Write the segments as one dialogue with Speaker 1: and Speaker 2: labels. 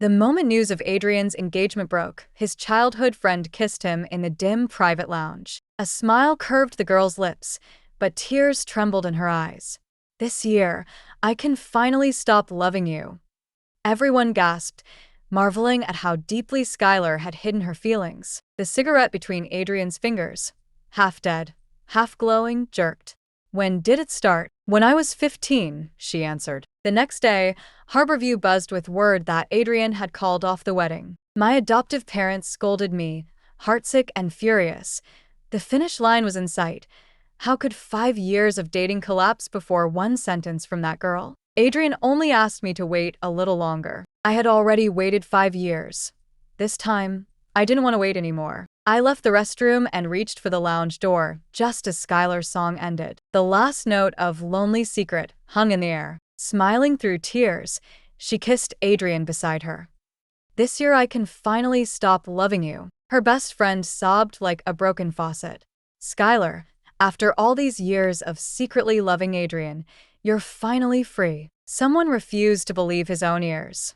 Speaker 1: The moment news of Adrian's engagement broke, his childhood friend kissed him in the dim, private lounge. A smile curved the girl's lips, but tears trembled in her eyes. "This year, I can finally stop loving you." Everyone gasped, marveling at how deeply Skylar had hidden her feelings. The cigarette between Adrian's fingers, half dead, half glowing, jerked. "When did it start?" "When I was 15, she answered. The next day, Harborview buzzed with word that Adrian had called off the wedding. My adoptive parents scolded me, heartsick and furious. The finish line was in sight. How could 5 years of dating collapse before one sentence from that girl? Adrian only asked me to wait a little longer. I had already waited 5 years. This time, I didn't want to wait anymore. I left the restroom and reached for the lounge door just as Skylar's song ended. The last note of Lonely Secret hung in the air. Smiling through tears, she kissed Adrian beside her. "This year I can finally stop loving you." Her best friend sobbed like a broken faucet. "Skylar, after all these years of secretly loving Adrian, you're finally free." Someone refused to believe his own ears.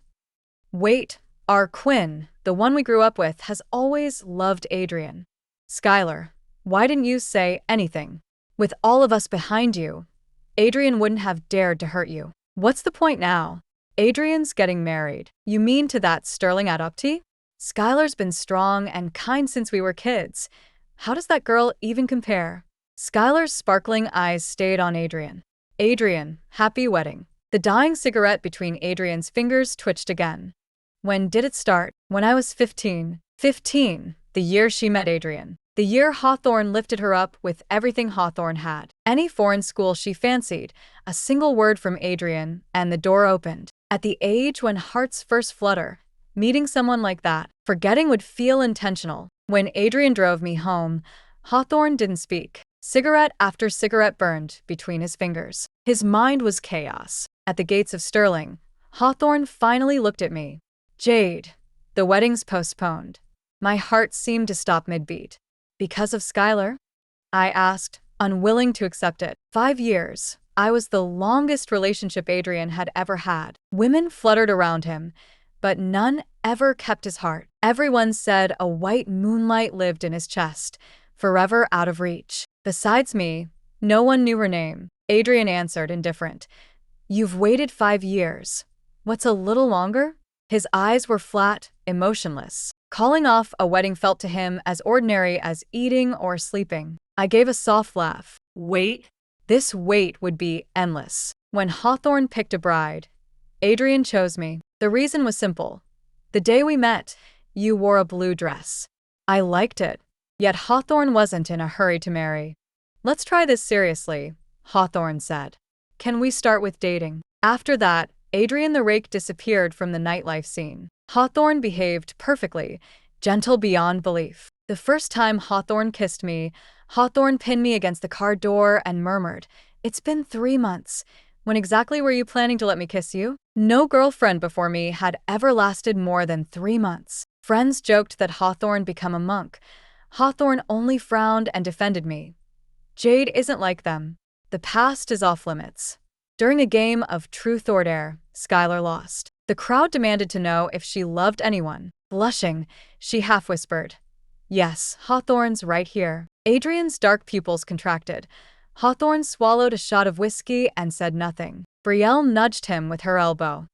Speaker 1: "Wait, our Quinn, the one we grew up with, has always loved Adrian." "Skylar, why didn't you say anything? With all of us behind you, Adrian wouldn't have dared to hurt you." "What's the point now? Adrian's getting married." "You mean to that sterling adoptee? Skylar's been strong and kind since we were kids. How does that girl even compare?" Skylar's sparkling eyes stayed on Adrian. "Adrian, happy wedding." The dying cigarette between Adrian's fingers twitched again. "When did it start?" "When I was 15. 15, the year she met Adrian. The year Hawthorne lifted her up with everything Hawthorne had. Any foreign school she fancied, a single word from Adrian, and the door opened. At the age when hearts first flutter, meeting someone like that, forgetting would feel intentional. When Adrian drove me home, Hawthorne didn't speak. Cigarette after cigarette burned between his fingers. His mind was chaos. At the gates of Sterling, Hawthorne finally looked at me. "Jade, the wedding's postponed." My heart seemed to stop mid-beat. "Because of Skylar?" I asked, unwilling to accept it. 5 years. I was the longest relationship Adrian had ever had. Women fluttered around him, but none ever kept his heart. Everyone said a white moonlight lived in his chest, forever out of reach. Besides me, no one knew her name. Adrian answered, indifferent. "You've waited 5 years. What's a little longer?" His eyes were flat, emotionless. Calling off a wedding felt to him as ordinary as eating or sleeping. I gave a soft laugh. "Wait?" This wait would be endless. When Hawthorne picked a bride, Adrian chose me. The reason was simple. The day we met, you wore a blue dress. I liked it. Yet Hawthorne wasn't in a hurry to marry. "Let's try this seriously," Hawthorne said. "Can we start with dating?" After that, Adrian the rake disappeared from the nightlife scene. Hawthorne behaved perfectly, gentle beyond belief. The first time Hawthorne kissed me, Hawthorne pinned me against the car door and murmured, "It's been 3 months. When exactly were you planning to let me kiss you?" No girlfriend before me had ever lasted more than 3 months. Friends joked that Hawthorne become a monk. Hawthorne only frowned and defended me. "Jade isn't like them. The past is off limits." During a game of Truth or Dare, Skylar lost. The crowd demanded to know if she loved anyone. Blushing, she half-whispered, "Yes, Hawthorne's right here." Adrian's dark pupils contracted. Hawthorne swallowed a shot of whiskey and said nothing. Brielle nudged him with her elbow.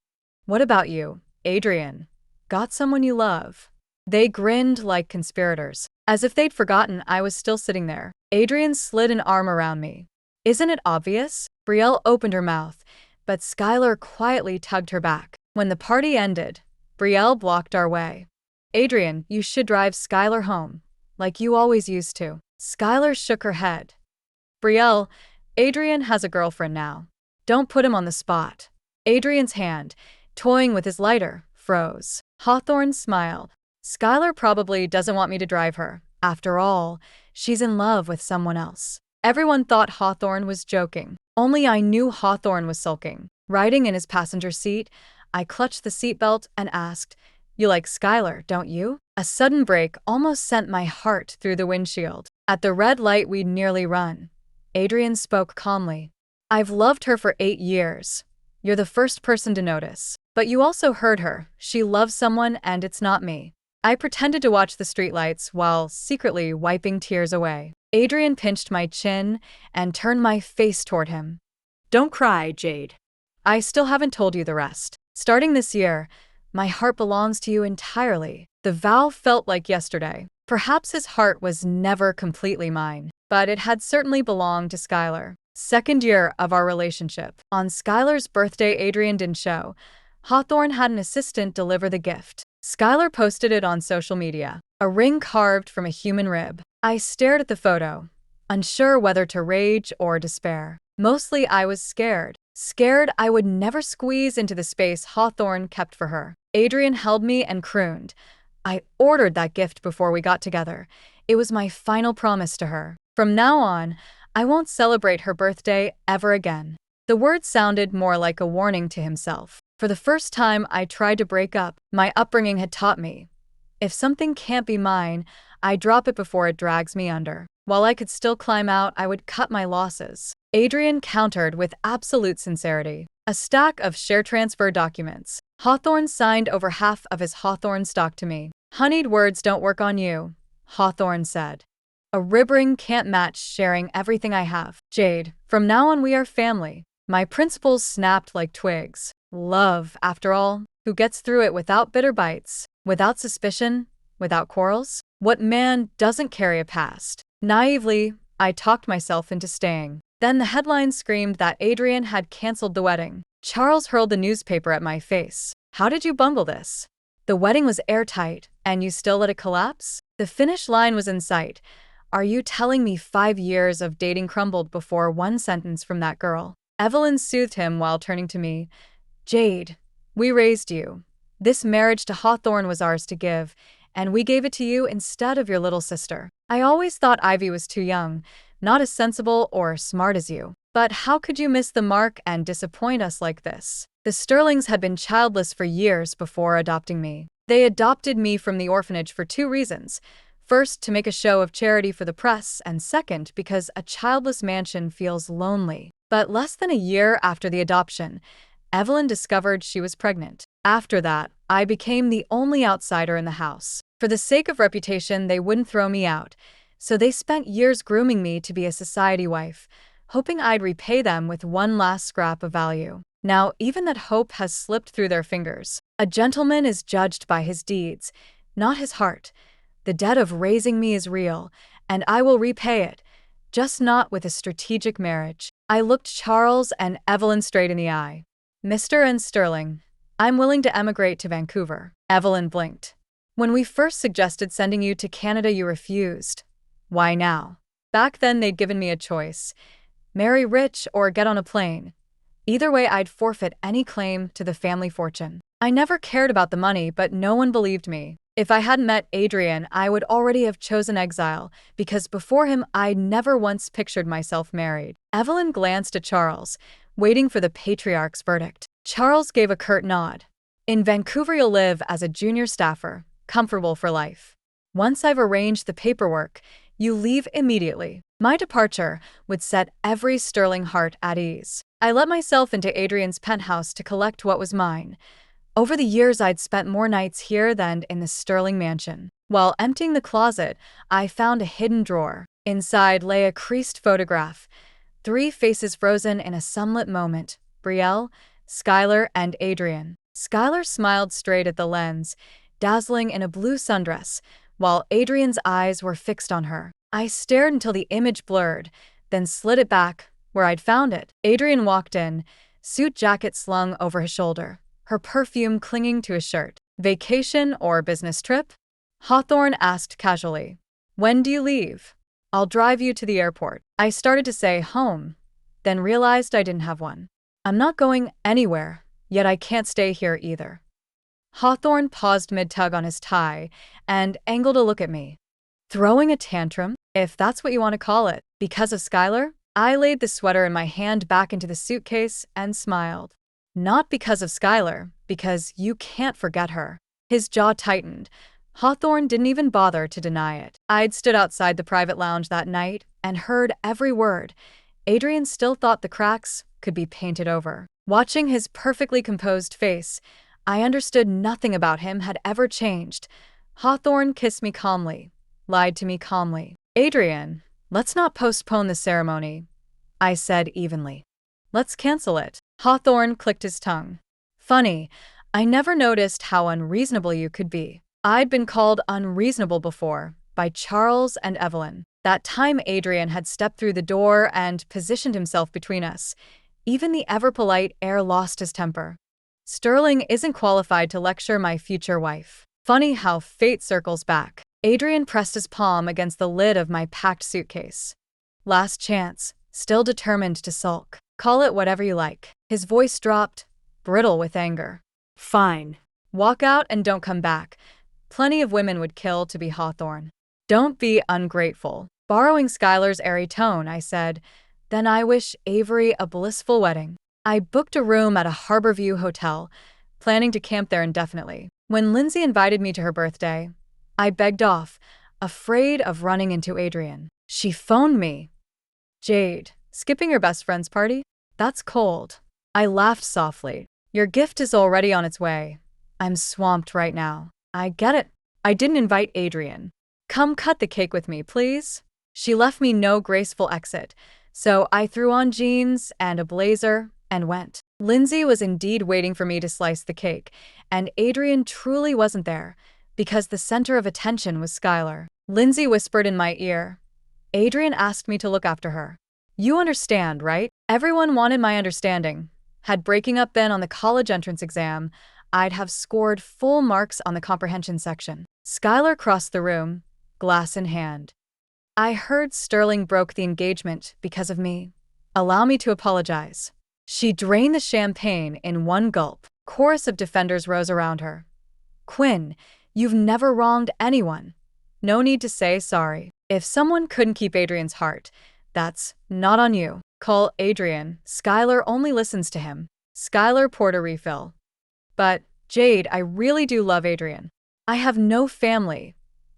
Speaker 1: "What about you, Adrian? Got someone you love?" They grinned like conspirators, as if they'd forgotten I was still sitting there. Adrian slid an arm around me. "Isn't it obvious?" Brielle opened her mouth, but Skylar quietly tugged her back. When the party ended, Brielle blocked our way. "Adrian, you should drive Skylar home, like you always used to." Skylar shook her head. "Brielle, Adrian has a girlfriend now. Don't put him on the spot." Adrian's hand, toying with his lighter, froze. Hawthorne smiled. "Skylar probably doesn't want me to drive her. After all, she's in love with someone else." Everyone thought Hawthorne was joking. Only I knew Hawthorne was sulking. Riding in his passenger seat, I clutched the seatbelt and asked, "You like Skylar, don't you?" A sudden break almost sent my heart through the windshield. At the red light we'd nearly run, Adrian spoke calmly. "I've loved her for 8 years. You're the first person to notice." But you also heard her. She loves someone and it's not me. I pretended to watch the streetlights while secretly wiping tears away. Adrian pinched my chin and turned my face toward him.
Speaker 2: Don't cry, Jade.
Speaker 1: I still haven't told you the rest. Starting this year, my heart belongs to you entirely. The vow felt like yesterday. Perhaps his heart was never completely mine, but it had certainly belonged to Skylar. Second year of our relationship. On Skylar's birthday, Adrian didn't show. Hawthorne had an assistant deliver the gift. Skylar posted it on social media. A ring carved from a human rib. I stared at the photo, unsure whether to rage or despair. Mostly I was scared. Scared I would never squeeze into the space Hawthorne kept for her. Adrian held me and crooned. I ordered that gift before we got together. It was my final promise to her. From now on, I won't celebrate her birthday ever again. The words sounded more like a warning to himself. For the first time I tried to break up, my upbringing had taught me. If something can't be mine, I drop it before it drags me under. While I could still climb out, I would cut my losses. Adrian countered with absolute sincerity. A stack of share transfer documents. Hawthorne signed over half of his Hawthorne stock to me. Honeyed words don't work on you, Hawthorne said. A rib ring can't match sharing everything I have. Jade, from now on we are family. My principles snapped like twigs. Love, after all, who gets through it without bitter bites, without suspicion, without quarrels? What man doesn't carry a past? Naively, I talked myself into staying. Then the headline screamed that Adrian had canceled the wedding. Charles hurled the newspaper at my face. How did you bungle this? The wedding was airtight, and you still let it collapse? The finish line was in sight. Are you telling me 5 years of dating crumbled before one sentence from that girl? Evelyn soothed him while turning to me. Jade, we raised you. This marriage to Hawthorne was ours to give, and we gave it to you instead of your little sister. I always thought Ivy was too young, not as sensible or smart as you. But how could you miss the mark and disappoint us like this? The Sterlings had been childless for years before adopting me. They adopted me from the orphanage for 2 reasons. First, to make a show of charity for the press, and second, because a childless mansion feels lonely. But less than a year after the adoption, Evelyn discovered she was pregnant. After that, I became the only outsider in the house. For the sake of reputation, they wouldn't throw me out, so they spent years grooming me to be a society wife, hoping I'd repay them with one last scrap of value. Now, even that hope has slipped through their fingers. A gentleman is judged by his deeds, not his heart. The debt of raising me is real, and I will repay it, just not with a strategic marriage. I looked Charles and Evelyn straight in the eye. Mr. and Sterling, I'm willing to emigrate to Vancouver. Evelyn blinked. When we first suggested sending you to Canada, you refused. Why now? Back then, they'd given me a choice. Marry rich or get on a plane. Either way, I'd forfeit any claim to the family fortune. I never cared about the money, but no one believed me. If I hadn't met Adrian, I would already have chosen exile, because before him, I'd never once pictured myself married. Evelyn glanced at Charles, waiting for the patriarch's verdict. Charles gave a curt nod. In Vancouver, you'll live as a junior staffer, comfortable for life. Once I've arranged the paperwork, you leave immediately. My departure would set every Sterling heart at ease. I let myself into Adrian's penthouse to collect what was mine. Over the years, I'd spent more nights here than in the Sterling mansion. While emptying the closet, I found a hidden drawer. Inside lay a creased photograph. 3 faces frozen in a sunlit moment: Brielle, Skylar, and Adrian. Skylar smiled straight at the lens, dazzling in a blue sundress, while Adrian's eyes were fixed on her. I stared until the image blurred, then slid it back where I'd found it. Adrian walked in, suit jacket slung over his shoulder, her perfume clinging to his shirt. Vacation or business trip? Hawthorne asked casually. When do you leave? I'll drive you to the airport. I started to say home, then realized I didn't have one. I'm not going anywhere, yet I can't stay here either. Hawthorne paused mid-tug on his tie and angled a look at me. Throwing a tantrum, if that's what you want to call it, because of Skylar? I laid the sweater in my hand back into the suitcase and smiled. Not because of Skylar, because you can't forget her. His jaw tightened. Hawthorne didn't even bother to deny it. I'd stood outside the private lounge that night and heard every word. Adrian still thought the cracks could be painted over. Watching his perfectly composed face, I understood nothing about him had ever changed. Hawthorne kissed me calmly, lied to me calmly. Adrian, let's not postpone the ceremony, I said evenly. Let's cancel it. Hawthorne clicked his tongue. Funny, I never noticed how unreasonable you could be. I'd been called unreasonable before, by Charles and Evelyn. That time Adrian had stepped through the door and positioned himself between us. Even the ever-polite heir lost his temper. Sterling isn't qualified to lecture my future wife. Funny how fate circles back. Adrian pressed his palm against the lid of my packed suitcase. Last chance, still determined to sulk. Call it whatever you like. His voice dropped, brittle with anger.
Speaker 2: Fine.
Speaker 1: Walk out and don't come back. Plenty of women would kill to be Hawthorne. Don't be ungrateful. Borrowing Skylar's airy tone, I said, then I wish Avery a blissful wedding. I booked a room at a Harborview hotel, planning to camp there indefinitely. When Lindsay invited me to her birthday, I begged off, afraid of running into Adrian. She phoned me. Jade, skipping your best friend's party? That's cold. I laughed softly. Your gift is already on its way. I'm swamped right now. I get it. I didn't invite Adrian. Come cut the cake with me, please. She left me no graceful exit, so I threw on jeans and a blazer and went. Lindsay was indeed waiting for me to slice the cake, and Adrian truly wasn't there, because the center of attention was Skylar. Lindsay whispered in my ear. Adrian asked me to look after her. You understand, right? Everyone wanted my understanding. Had breaking up been on the college entrance exam, I'd have scored full marks on the comprehension section. Skylar crossed the room, glass in hand. I heard Sterling broke the engagement because of me. Allow me to apologize. She drained the champagne in one gulp. Chorus of defenders rose around her. Quinn, you've never wronged anyone. No need to say sorry. If someone couldn't keep Adrian's heart, that's not on you. Call Adrian. Skylar only listens to him. Skylar poured a refill. But, Jade, I really do love Adrian. I have no family.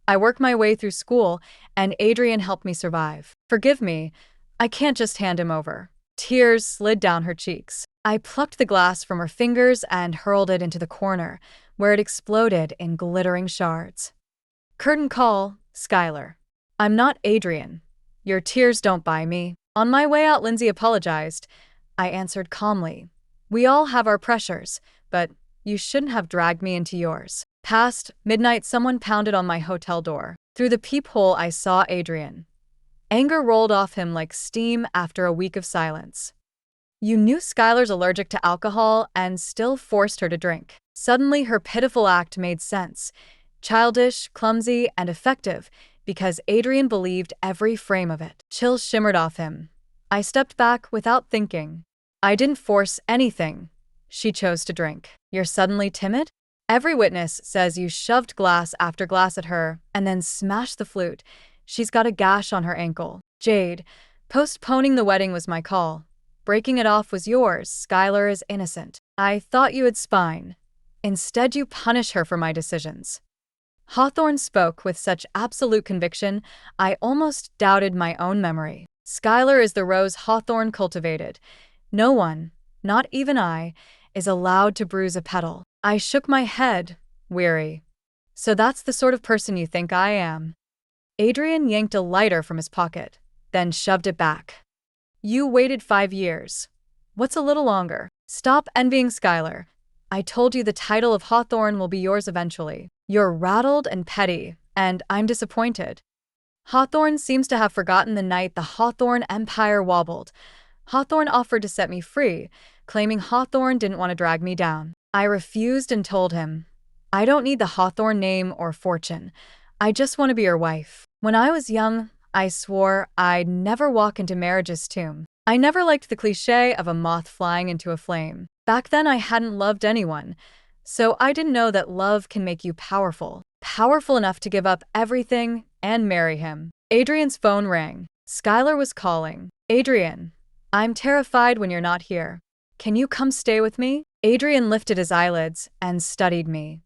Speaker 1: I work my way through school, and Adrian helped me survive. Forgive me, I can't just hand him over. Tears slid down her cheeks. I plucked the glass from her fingers and hurled it into the corner, where it exploded in glittering shards. Curtain call, Skylar. I'm not Adrian. Your tears don't buy me. On my way out, Lindsay apologized. I answered calmly. We all have our pressures, but you shouldn't have dragged me into yours. Past midnight, someone pounded on my hotel door. Through the peephole, I saw Adrian. Anger rolled off him like steam after a week of silence. You knew Skylar's allergic to alcohol and still forced her to drink. Suddenly, her pitiful act made sense. Childish, clumsy, and effective, because Adrian believed every frame of it. Chills shimmered off him. I stepped back without thinking. I didn't force anything. She chose to drink. You're suddenly timid? Every witness says you shoved glass after glass at her and then smashed the flute. She's got a gash on her ankle. Jade, postponing the wedding was my call. Breaking it off was yours. Skylar is innocent. I thought you had spine. Instead, you punish her for my decisions. Hawthorne spoke with such absolute conviction, I almost doubted my own memory. Skylar is the rose Hawthorne cultivated. No one, not even I, is allowed to bruise a petal. I shook my head, weary. So that's the sort of person you think I am. Adrian yanked a lighter from his pocket, then shoved it back. You waited 5 years. What's a little longer? Stop envying Skylar. I told you the title of Hawthorne will be yours eventually. You're rattled and petty, and I'm disappointed. Hawthorne seems to have forgotten the night the Hawthorne empire wobbled. Hawthorne offered to set me free, claiming Hawthorne didn't want to drag me down. I refused and told him, I don't need the Hawthorne name or fortune. I just want to be your wife. When I was young, I swore I'd never walk into marriage's tomb. I never liked the cliché of a moth flying into a flame. Back then, I hadn't loved anyone, so I didn't know that love can make you powerful. Powerful enough to give up everything and marry him. Adrian's phone rang. Skylar was calling. Adrian, I'm terrified when you're not here. Can you come stay with me? Adrian lifted his eyelids and studied me.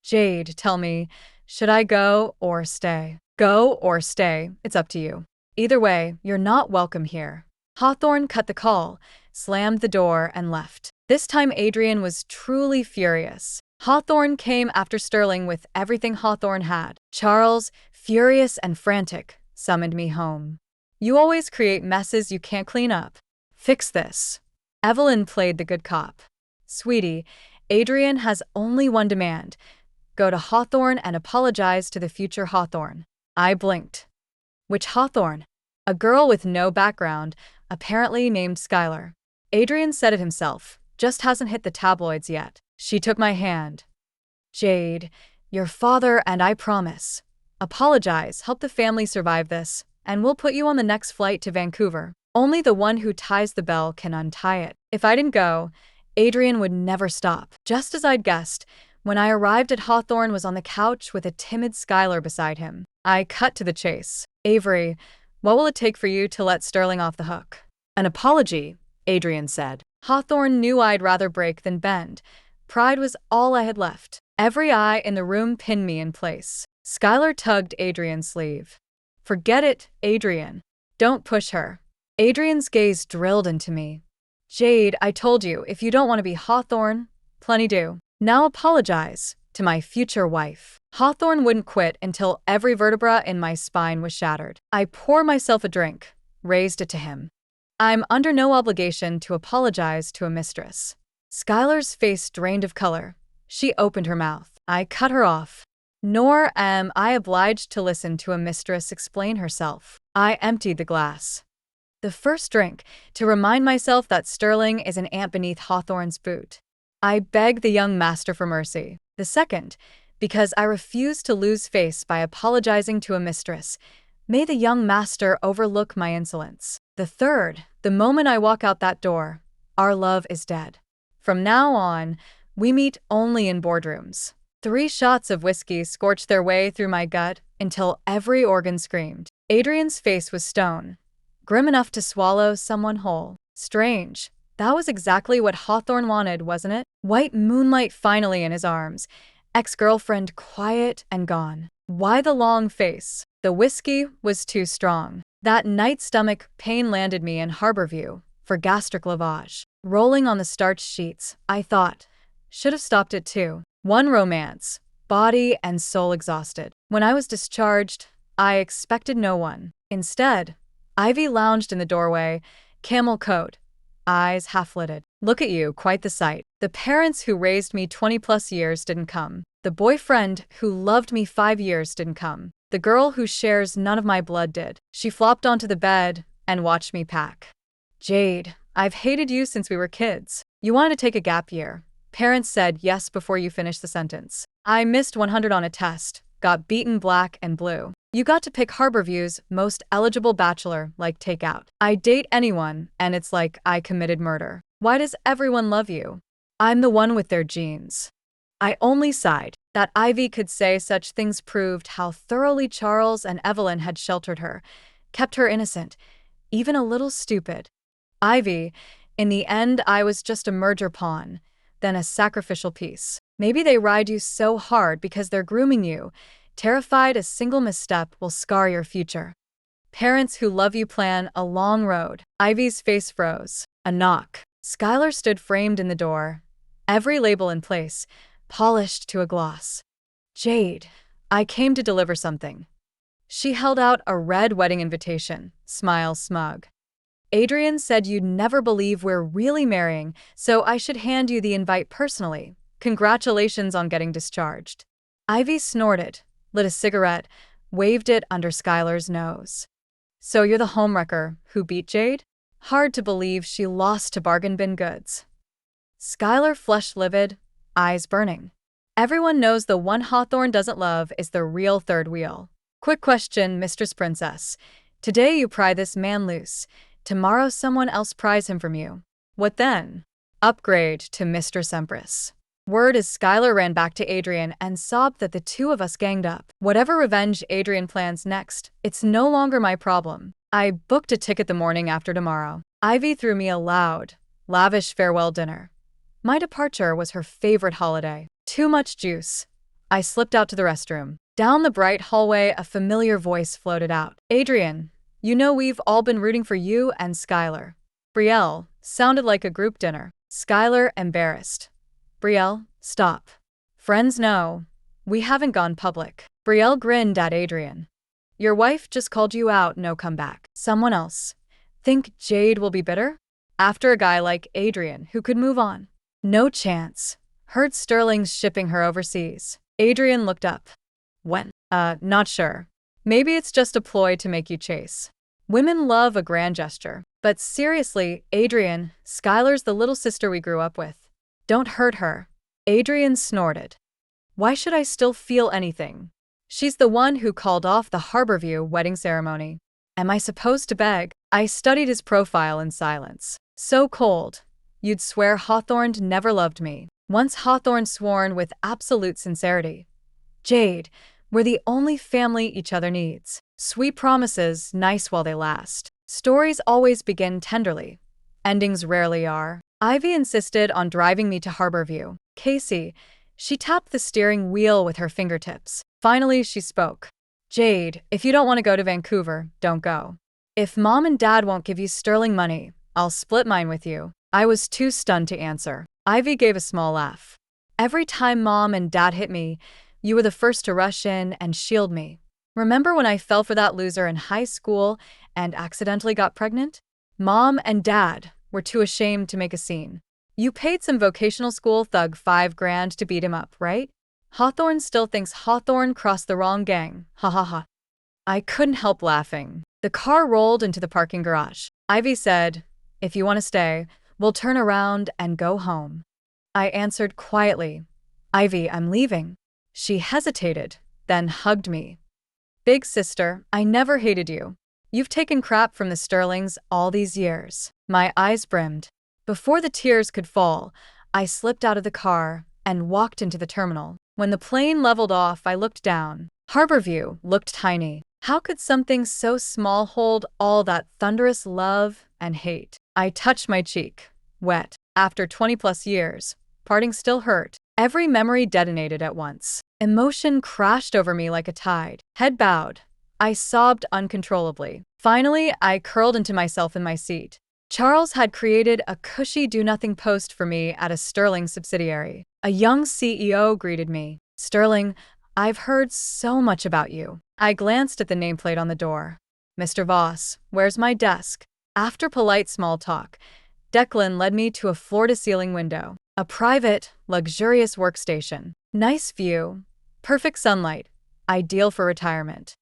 Speaker 1: Jade, tell me, should I go or stay? Go or stay, it's up to you. Either way, you're not welcome here. Hawthorne cut the call, slammed the door, and left. This time Adrian was truly furious. Hawthorne came after Sterling with everything Hawthorne had. Charles, furious and frantic, summoned me home. You always create messes you can't clean up. Fix this. Evelyn played the good cop. Sweetie, Adrian has only one demand. Go to Hawthorne and apologize to the future Hawthorne. I blinked. Which Hawthorne? A girl with no background, apparently named Skylar. Adrian said it himself, just hasn't hit the tabloids yet. She took my hand. Jade, your father and I promise. Apologize, help the family survive this, and we'll put you on the next flight to Vancouver. Only the one who ties the bell can untie it. If I didn't go, Adrian would never stop. Just as I'd guessed, when I arrived at Hawthorne was on the couch with a timid Skylar beside him. I cut to the chase. Avery, what will it take for you to let Sterling off the hook?
Speaker 2: An apology, Adrian said.
Speaker 1: Hawthorne knew I'd rather break than bend. Pride was all I had left. Every eye in the room pinned me in place. Skylar tugged Adrian's sleeve. Forget it, Adrian. Don't push her. Adrian's gaze drilled into me. Jade, I told you, if you don't want to be Hawthorne, plenty do. Now apologize to my future wife. Hawthorne wouldn't quit until every vertebra in my spine was shattered. I poured myself a drink, raised it to him. I'm under no obligation to apologize to a mistress. Skylar's face drained of color. She opened her mouth. I cut her off. Nor am I obliged to listen to a mistress explain herself. I emptied the glass. The first drink, to remind myself that Sterling is an ant beneath Hawthorne's boot. I begged the young master for mercy. The second, because I refused to lose face by apologizing to a mistress. May the young master overlook my insolence. The third, the moment I walk out that door, our love is dead. From now on, we meet only in boardrooms. 3 shots of whiskey scorched their way through my gut until every organ screamed. Adrian's face was stone, grim enough to swallow someone whole. Strange. That was exactly what Hawthorne wanted, wasn't it? White moonlight finally in his arms. Ex-girlfriend quiet and gone. Why the long face? The whiskey was too strong. That night stomach pain landed me in Harborview for gastric lavage. Rolling on the starched sheets, I thought, should have stopped it too. One romance, body and soul exhausted. When I was discharged, I expected no one. Instead, Ivy lounged in the doorway, camel coat, eyes half-lidded. Look at you, quite the sight. The parents who raised me 20+ years didn't come. The boyfriend who loved me 5 years didn't come. The girl who shares none of my blood did. She flopped onto the bed and watched me pack. Jade, I've hated you since we were kids. You wanted to take a gap year. Parents said yes before you finished the sentence. I missed 100 on a test, got beaten black and blue. You got to pick Harborview's most eligible bachelor, like takeout. I date anyone, and it's like I committed murder. Why does everyone love you? I'm the one with their genes. I only sighed. That Ivy could say such things proved how thoroughly Charles and Evelyn had sheltered her, kept her innocent, even a little stupid. Ivy, in the end I was just a merger pawn, then a sacrificial piece. Maybe they ride you so hard because they're grooming you, terrified a single misstep will scar your future. Parents who love you plan a long road. Ivy's face froze. A knock. Skylar stood framed in the door, every label in place, polished to a gloss. Jade, I came to deliver something. She held out a red wedding invitation, smile smug. Adrian said you'd never believe we're really marrying, so I should hand you the invite personally. Congratulations on getting discharged. Ivy snorted, lit a cigarette, waved it under Skylar's nose. So you're the homewrecker who beat Jade? Hard to believe she lost to bargain bin goods. Skylar flushed livid, eyes burning. Everyone knows the one Hawthorne doesn't love is the real third wheel. Quick question, Mistress Princess. Today you pry this man loose. Tomorrow someone else pries him from you. What then? Upgrade to Mistress Empress. Word as Skylar ran back to Adrian and sobbed that the two of us ganged up. Whatever revenge Adrian plans next, it's no longer my problem. I booked a ticket the morning after tomorrow. Ivy threw me a loud, lavish farewell dinner. My departure was her favorite holiday. Too much juice. I slipped out to the restroom. Down the bright hallway, a familiar voice floated out. Adrian, you know we've all been rooting for you and Skylar. Brielle, sounded like a group dinner. Skylar, embarrassed. Brielle, stop. Friends know. We haven't gone public. Brielle grinned at Adrian. Your wife just called you out, no comeback. Someone else. Think Jade will be bitter? After a guy like Adrian who could move on? No chance. Heard Sterling's shipping her overseas. Adrian looked up. When? Not sure. Maybe it's just a ploy to make you chase. Women love a grand gesture. But seriously, Adrian, Skylar's the little sister we grew up with. Don't hurt her. Adrian snorted. Why should I still feel anything? She's the one who called off the Harborview wedding ceremony. Am I supposed to beg? I studied his profile in silence. So cold. You'd swear Hawthorne never loved me. Once Hawthorne sworn with absolute sincerity. Jade, we're the only family each other needs. Sweet promises, nice while they last. Stories always begin tenderly. Endings rarely are. Ivy insisted on driving me to Harborview. Casey, she tapped the steering wheel with her fingertips. Finally, she spoke. Jade, if you don't want to go to Vancouver, don't go. If Mom and Dad won't give you sterling money, I'll split mine with you. I was too stunned to answer. Ivy gave a small laugh. Every time Mom and Dad hit me, you were the first to rush in and shield me. Remember when I fell for that loser in high school and accidentally got pregnant? Mom and Dad were too ashamed to make a scene. You paid some vocational school thug $5,000 to beat him up, right? Hawthorne still thinks Hawthorne crossed the wrong gang. Ha ha ha. I couldn't help laughing. The car rolled into the parking garage. Ivy said, if you want to stay, we'll turn around and go home. I answered quietly, Ivy, I'm leaving. She hesitated, then hugged me. Big sister, I never hated you. You've taken crap from the Sterlings all these years. My eyes brimmed. Before the tears could fall, I slipped out of the car and walked into the terminal. When the plane leveled off, I looked down. Harborview looked tiny. How could something so small hold all that thunderous love and hate? I touched my cheek, wet. After 20+ years, parting still hurt. Every memory detonated at once. Emotion crashed over me like a tide. Head bowed. I sobbed uncontrollably. Finally, I curled into myself in my seat. Charles had created a cushy do-nothing post for me at a Sterling subsidiary. A young CEO greeted me. Sterling, I've heard so much about you. I glanced at the nameplate on the door. Mr. Voss, where's my desk? After polite small talk, Declan led me to a floor-to-ceiling window. A private, luxurious workstation. Nice view. Perfect sunlight. Ideal for retirement.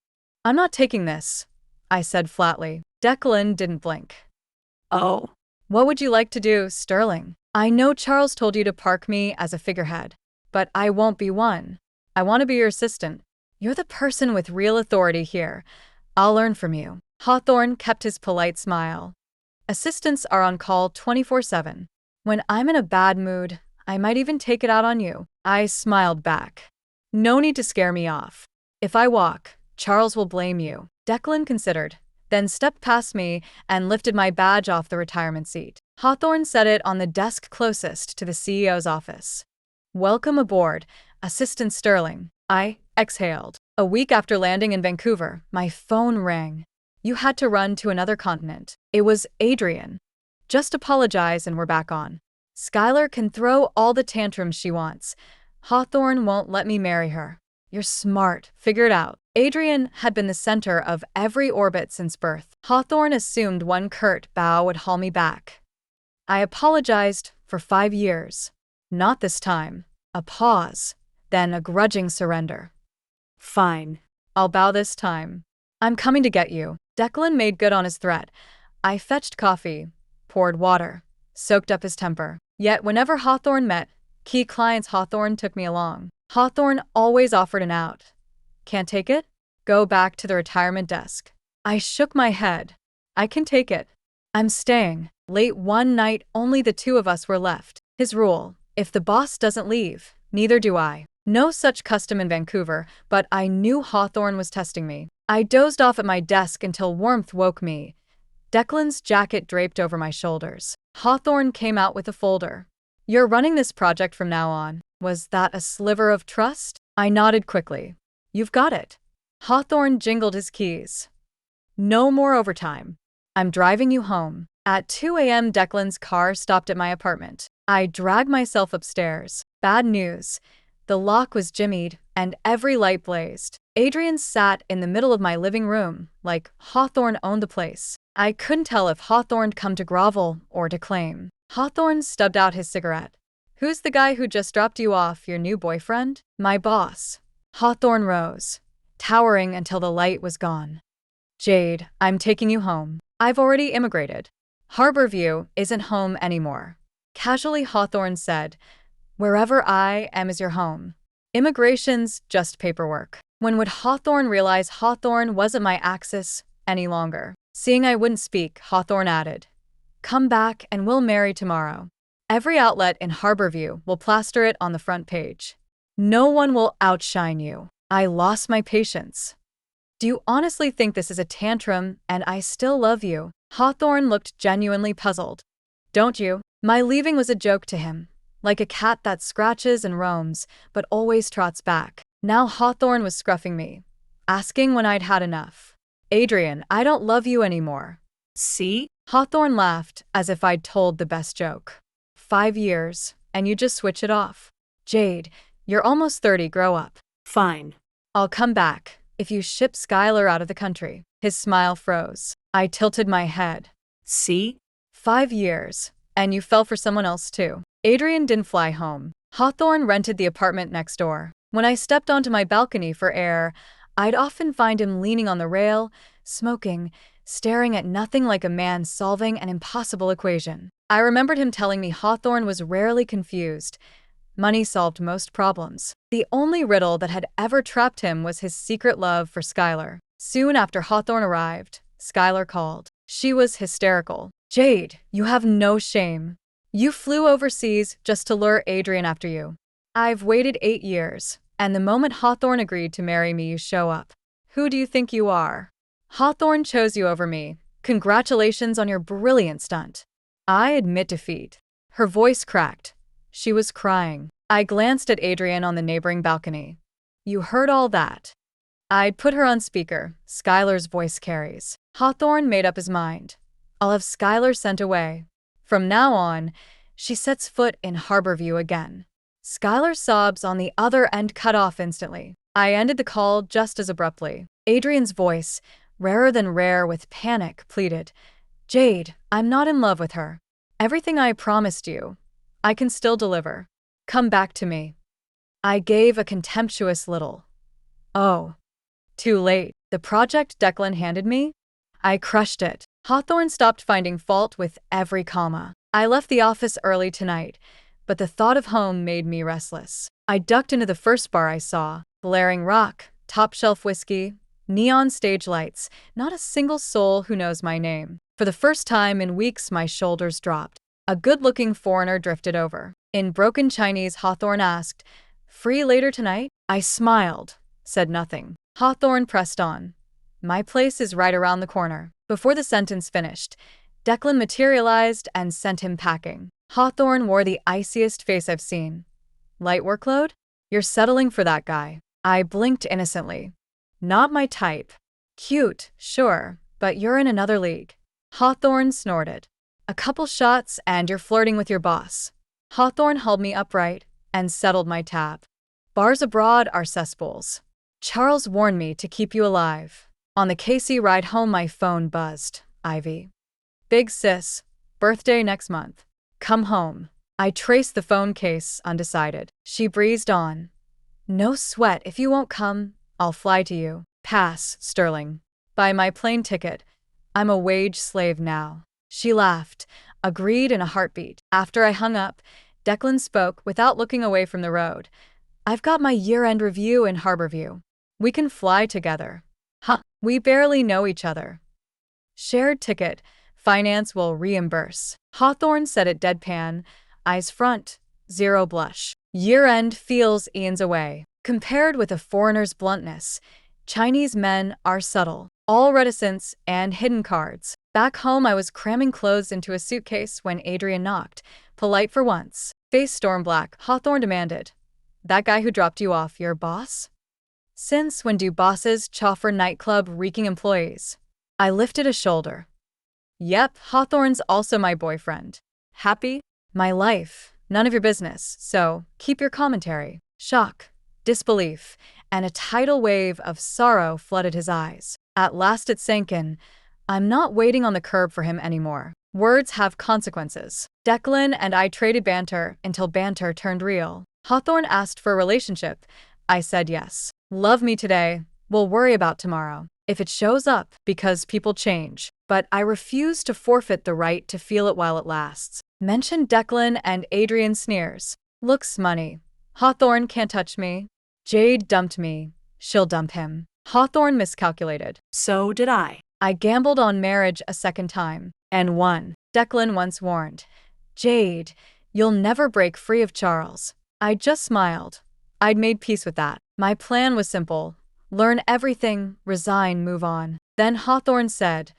Speaker 1: I'm not taking this, I said flatly. Declan didn't blink. Oh. What would you like to do, Sterling? I know Charles told you to park me as a figurehead, but I won't be one. I want to be your assistant. You're the person with real authority here. I'll learn from you. Hawthorne kept his polite smile. Assistants are on call 24/7. When I'm in a bad mood, I might even take it out on you. I smiled back. No need to scare me off. If I walk, Charles will blame you. Declan considered, then stepped past me and lifted my badge off the retirement seat. Hawthorne set it on the desk closest to the CEO's office. Welcome aboard, Assistant Sterling. I exhaled. A week after landing in Vancouver, my phone rang. You had to run to another continent. It was Adrian. Just apologize and we're back on. Skylar can throw all the tantrums she wants. Hawthorne won't let me marry her. You're smart. Figure it out. Adrian had been the center of every orbit since birth. Hawthorne assumed one curt bow would haul me back. I apologized for 5 years. Not this time. A pause, then a grudging surrender. Fine. I'll bow this time. I'm coming to get you. Declan made good on his threat. I fetched coffee, poured water, soaked up his temper. Yet whenever Hawthorne met key clients, Hawthorne took me along. Hawthorne always offered an out. Can't take it? Go back to the retirement desk. I shook my head. I can take it. I'm staying. Late one night, only the two of us were left. His rule, if the boss doesn't leave, neither do I. No such custom in Vancouver, but I knew Hawthorne was testing me. I dozed off at my desk until warmth woke me. Declan's jacket draped over my shoulders. Hawthorne came out with a folder. You're running this project from now on. Was that a sliver of trust? I nodded quickly. You've got it. Hawthorne jingled his keys. No more overtime. I'm driving you home. At 2 a.m. Declan's car stopped at my apartment. I dragged myself upstairs. Bad news. The lock was jimmied, and every light blazed. Adrian sat in the middle of my living room, like Hawthorne owned the place. I couldn't tell if Hawthorne'd come to grovel or to claim. Hawthorne stubbed out his cigarette. "Who's the guy who just dropped you off, your new boyfriend?" "My boss." Hawthorne rose, towering until the light was gone. "Jade, I'm taking you home. I've already immigrated. Harborview isn't home anymore." Casually, Hawthorne said, "Wherever I am is your home. Immigration's just paperwork." When would Hawthorne realize Hawthorne wasn't my axis any longer? Seeing I wouldn't speak, Hawthorne added, "Come back and we'll marry tomorrow. Every outlet in Harborview will plaster it on the front page. No one will outshine you." I lost my patience. "Do you honestly think this is a tantrum and I still love you?" Hawthorne looked genuinely puzzled. "Don't you?" My leaving was a joke to him, like a cat that scratches and roams, but always trots back. Now Hawthorne was scruffing me, asking when I'd had enough. "Adrian, I don't love you anymore."
Speaker 2: "See?"
Speaker 1: Hawthorne laughed as if I'd told the best joke. 5 years, and you just switch it off. "Jade, you're almost 30, grow up."
Speaker 2: "Fine."
Speaker 1: "I'll come back if you ship Skylar out of the country." His smile froze. I tilted my head.
Speaker 2: "See?"
Speaker 1: 5 years, and you fell for someone else too. Adrian didn't fly home. Hawthorne rented the apartment next door. When I stepped onto my balcony for air, I'd often find him leaning on the rail, smoking, staring at nothing like a man solving an impossible equation. I remembered him telling me Hawthorne was rarely confused. Money solved most problems. The only riddle that had ever trapped him was his secret love for Skylar. Soon after Hawthorne arrived, Skylar called. She was hysterical. "Jade, you have no shame. You flew overseas just to lure Adrian after you. I've waited 8 years, and the moment Hawthorne agreed to marry me, you show up. Who do you think you are? Hawthorne chose you over me. Congratulations on your brilliant stunt." I admit defeat. Her voice cracked. She was crying. I glanced at Adrian on the neighboring balcony. "You heard all that?" I'd put her on speaker. Skylar's voice carries. Hawthorne made up his mind. I'll have Skylar sent away. From now on, she sets foot in Harborview again. Skylar's sobs on the other end cut off instantly. I ended the call just as abruptly. Adrian's voice, rarer than rare with panic, pleaded, "Jade, I'm not in love with her. Everything I promised you, I can still deliver. Come back to me." I gave a contemptuous little, "Oh." Too late. The project Declan handed me? I crushed it. Hawthorne stopped finding fault with every comma. I left the office early tonight, but the thought of home made me restless. I ducked into the first bar I saw. Blaring rock, top-shelf whiskey, neon stage lights, not a single soul who knows my name. For the first time in weeks, my shoulders dropped. A good-looking foreigner drifted over. In broken Chinese, Hawthorne asked, "Free later tonight?" I smiled, said nothing. Hawthorne pressed on. "My place is right around the corner." Before the sentence finished, Declan materialized and sent him packing. Hawthorne wore the iciest face I've seen. "Light workload? You're settling for that guy." I blinked innocently. "Not my type." "Cute, sure, but you're in another league." Hawthorne snorted. "A couple shots and you're flirting with your boss." Hawthorne held me upright and settled my tab. "Bars abroad are cesspools. Charles warned me to keep you alive." On the KC ride home, my phone buzzed. "Ivy. Big sis. Birthday next month. Come home." I traced the phone case, undecided. She breezed on. "No sweat. If you won't come, I'll fly to you." "Pass, Sterling. Buy my plane ticket. I'm a wage slave now." She laughed, agreed in a heartbeat. After I hung up, Declan spoke without looking away from the road. "I've got my year-end review in Harborview. We can fly together." "Huh, we barely know each other." "Shared ticket. Finance will reimburse." Hawthorne said it deadpan, eyes front, zero blush. Year-end feels eons away. Compared with a foreigner's bluntness, Chinese men are subtle, all reticence and hidden cards. Back home, I was cramming clothes into a suitcase when Adrian knocked, polite for once. Face storm black, Hawthorne demanded, "That guy who dropped you off, your boss?" "Since when do bosses chauffeur nightclub reeking employees?" I lifted a shoulder. "Yep, Hawthorne's also my boyfriend." "Happy?" "My life. None of your business, so keep your commentary." Shock, disbelief, and a tidal wave of sorrow flooded his eyes. At last it sank in. I'm not waiting on the curb for him anymore. Words have consequences. Declan and I traded banter until banter turned real. Hawthorne asked for a relationship. I said yes. Love me today. We'll worry about tomorrow. If it shows up, because people change. But I refuse to forfeit the right to feel it while it lasts. Mention Declan and Adrian sneers. Looks money. Hawthorne can't touch me. Jade dumped me. She'll dump him. Hawthorne miscalculated.
Speaker 2: So did I.
Speaker 1: I gambled on marriage a second time. And won. Declan once warned. Jade, you'll never break free of Charles. I just smiled. I'd made peace with that. My plan was simple. Learn everything, resign, move on. Then Hawthorne said,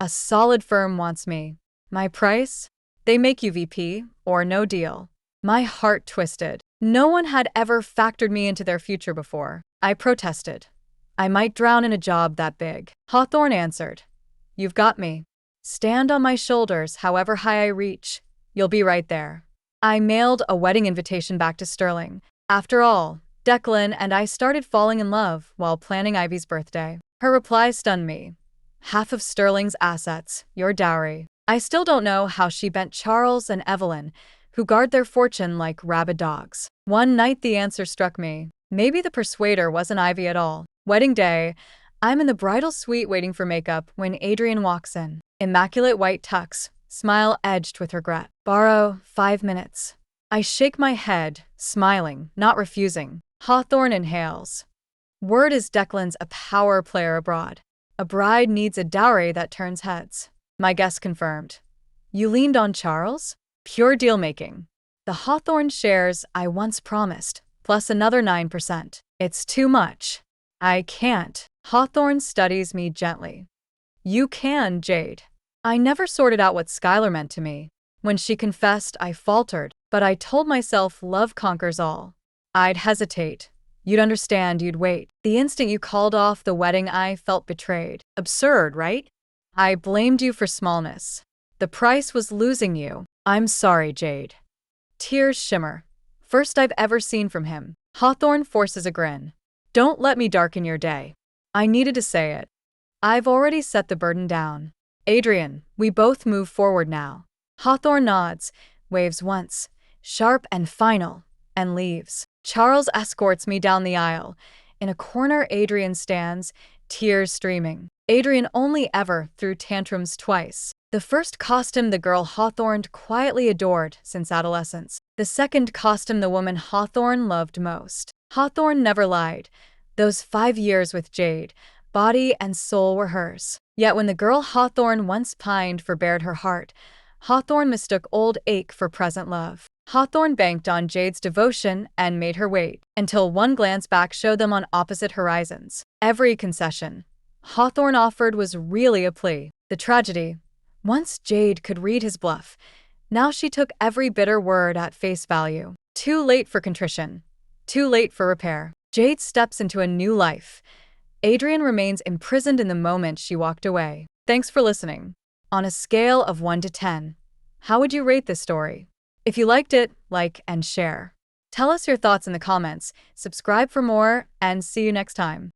Speaker 1: a solid firm wants me. My price? They make you VP, or no deal. My heart twisted. No one had ever factored me into their future before. I protested. I might drown in a job that big. Hawthorne answered, you've got me. Stand on my shoulders however high I reach. You'll be right there. I mailed a wedding invitation back to Sterling. After all, Declan and I started falling in love while planning Ivy's birthday. Her reply stunned me. Half of Sterling's assets, your dowry. I still don't know how she bent Charles and Evelyn, who guard their fortune like rabid dogs. One night the answer struck me. Maybe the persuader wasn't Ivy at all. Wedding day, I'm in the bridal suite waiting for makeup when Adrian walks in. Immaculate white tux, smile edged with regret. Borrow 5 minutes. I shake my head, smiling, not refusing. Hawthorne inhales. Word is Declan's a power player abroad. A bride needs a dowry that turns heads. My guess confirmed. You leaned on Charles? Pure deal-making. The Hawthorne shares I once promised, plus another 9%. It's too much. I can't. Hawthorne studies me gently. You can, Jade. I never sorted out what Skylar meant to me. When she confessed, I faltered, but I told myself love conquers all. I'd hesitate. You'd understand, you'd wait. The instant you called off the wedding, I felt betrayed. Absurd, right? I blamed you for smallness. The price was losing you. I'm sorry, Jade. Tears shimmer. First I've ever seen from him. Hawthorne forces a grin. Don't let me darken your day. I needed to say it. I've already set the burden down. Adrian, we both move forward now. Hawthorne nods, waves once, sharp and final, and leaves. Charles escorts me down the aisle. In a corner, Adrian stands, tears streaming. Adrian only ever threw tantrums twice. The first cost him the girl Hawthorne quietly adored since adolescence. The second cost him the woman Hawthorne loved most. Hawthorne never lied. Those 5 years with Jade, body and soul were hers. Yet when the girl Hawthorne once pined for bared her heart, Hawthorne mistook old ache for present love. Hawthorne banked on Jade's devotion and made her wait, until one glance back showed them on opposite horizons. Every concession Hawthorne offered was really a plea. The tragedy, once Jade could read his bluff, now she took every bitter word at face value. Too late for contrition. Too late for repair. Jade steps into a new life. Adrian remains imprisoned in the moment she walked away. Thanks for listening. On a scale of 1 to 10, how would you rate this story? If you liked it, like and share. Tell us your thoughts in the comments, subscribe for more, and see you next time.